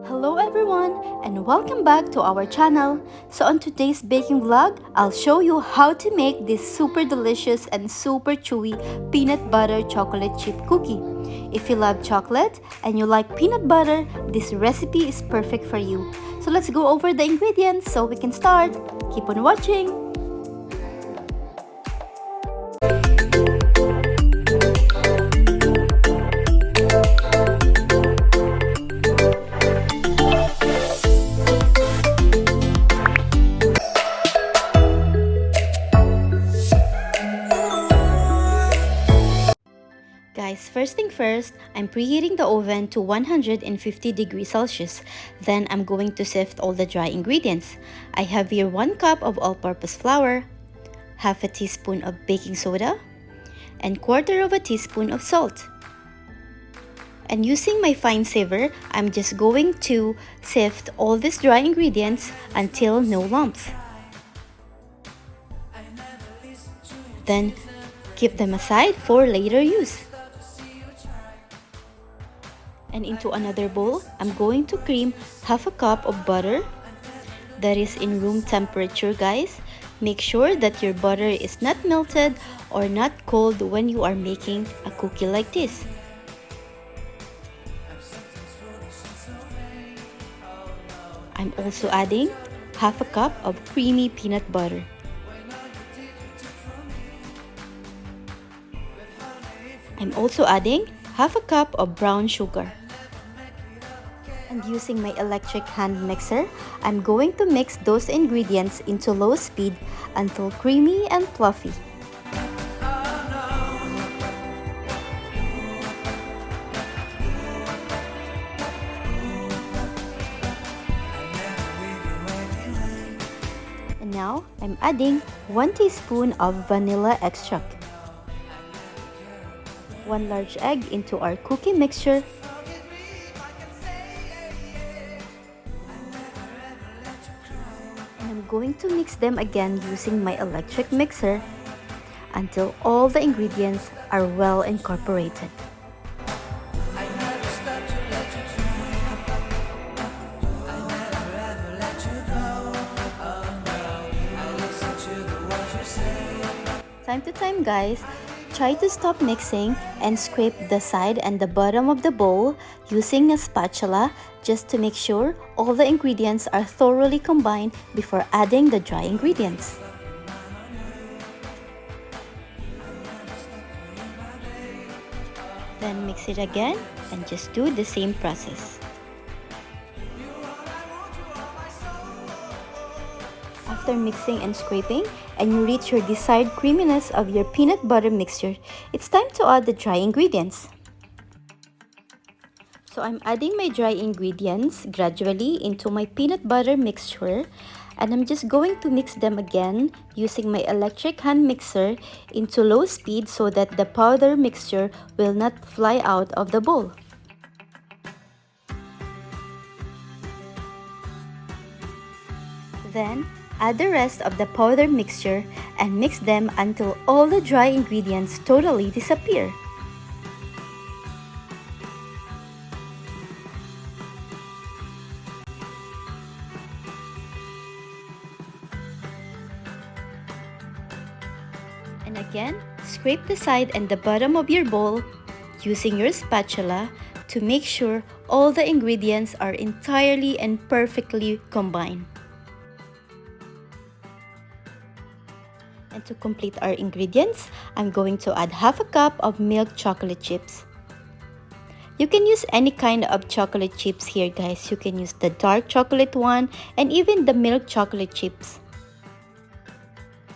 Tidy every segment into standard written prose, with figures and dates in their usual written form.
Hello everyone and welcome back to our channel. So on today's baking vlog, I'll show you how to make this super delicious and super chewy peanut butter chocolate chip cookie. If you love chocolate and you like peanut butter, this recipe is perfect for you. So let's go over the ingredients so we can start. Keep on watching. Guys, first thing first, I'm preheating the oven to 150 degrees Celsius. Then I'm going to sift all the dry ingredients. I have here 1 cup of all-purpose flour, half a teaspoon of baking soda, and 1/4 teaspoon of salt. And using my fine sieve, I'm just going to sift all these dry ingredients until no lumps. Then keep them aside for later use. And into another bowl, I'm going to cream half a cup of butter that is in room temperature, guys. Make sure that your butter is not melted or not cold when you are making a cookie like this. I'm also adding half a cup of creamy peanut butter. I'm also adding half a cup of brown sugar. And using my electric hand mixer, I'm going to mix those ingredients into low speed until creamy and fluffy. And now, I'm adding 1 teaspoon of vanilla extract, 1 large egg into our cookie mixture, and I'm going to mix them again using my electric mixer until all the ingredients are well incorporated. Time to time, guys, try to stop mixing and scrape the side and the bottom of the bowl using a spatula just to make sure all the ingredients are thoroughly combined before adding the dry ingredients. Then mix it again and just do the same process. After mixing and scraping, and you reach your desired creaminess of your peanut butter mixture, it's time to add the dry ingredients. So I'm adding my dry ingredients gradually into my peanut butter mixture, and I'm just going to mix them again using my electric hand mixer into low speed so that the powder mixture will not fly out of the bowl. Then add the rest of the powder mixture and mix them until all the dry ingredients totally disappear. And again, scrape the side and the bottom of your bowl using your spatula to make sure all the ingredients are entirely and perfectly combined. And to complete our ingredients, I'm going to add half a cup of milk chocolate chips. You can use any kind of chocolate chips here, guys. You can use the dark chocolate one and even the milk chocolate chips.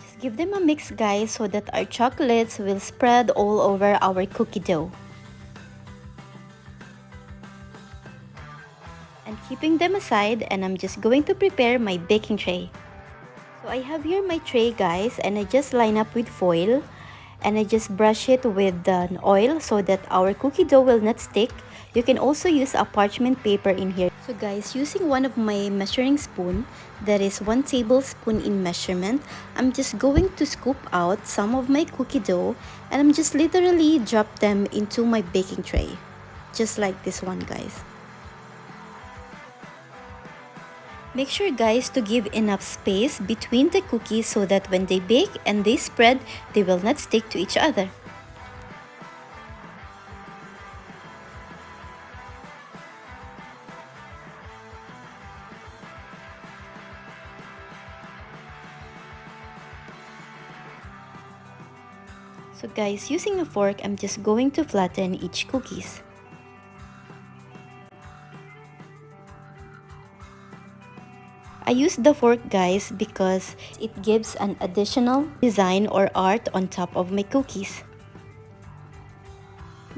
Just give them a mix, guys, so that our chocolates will spread all over our cookie dough. And keeping them aside, and I'm just going to prepare my baking tray. So I have here my tray, guys, and I just line up with foil and I just brush it with an oil so that our cookie dough will not stick. You can also use a parchment paper in here. So guys, using one of my measuring spoon, that is 1 tablespoon in measurement, I'm just going to scoop out some of my cookie dough and I'm just literally drop them into my baking tray. Just like this one, guys. Make sure guys to give enough space between the cookies so that when they bake and they spread, they will not stick to each other. So guys, using a fork, I'm just going to flatten each cookies. I use the fork guys because it gives an additional design or art on top of my cookies.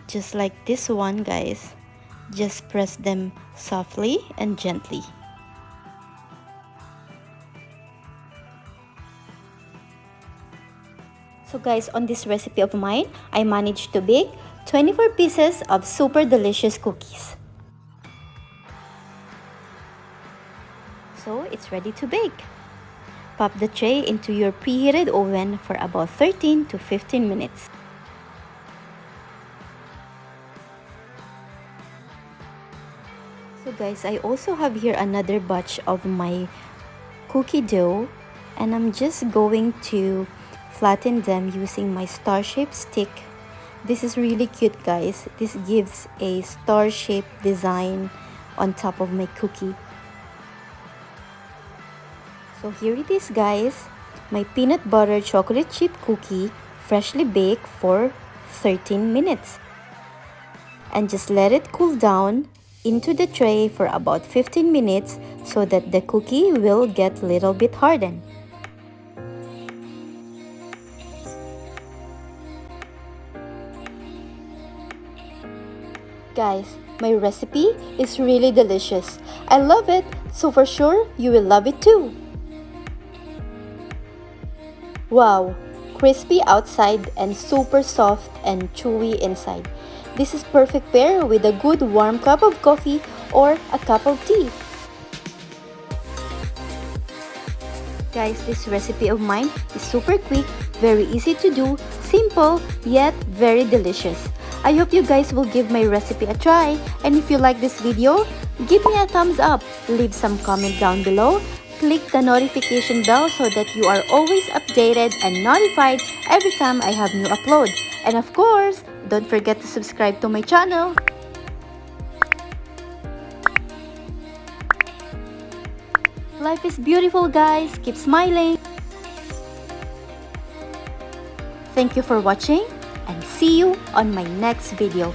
Just like this one guys, just press them softly and gently. So guys, on this recipe of mine, I managed to bake 24 pieces of super delicious cookies. So it's ready to bake. Pop the tray into your preheated oven for about 13 to 15 minutes. So guys, I also have here another batch of my cookie dough, and I'm just going to flatten them using my star-shaped stick. This is really cute guys. This gives a star-shaped design on top of my cookie. So here it is guys, my peanut butter chocolate chip cookie, freshly baked for 13 minutes. And just let it cool down into the tray for about 15 minutes so that the cookie will get a little bit hardened. Guys, my recipe is really delicious. I love it, so for sure you will love it too. Wow, crispy outside and super soft and chewy inside. This is perfect pair with a good warm cup of coffee or a cup of tea. Guys, this recipe of mine is super quick, very easy to do, simple, yet very delicious. I hope you guys will give my recipe a try, and if you like this video, give me a thumbs up, leave some comment down below, click the notification bell so that you are always updated and notified every time I have new upload. And of course, don't forget to subscribe to my channel. Life is beautiful guys, keep smiling. Thank you for watching and see you on my next video.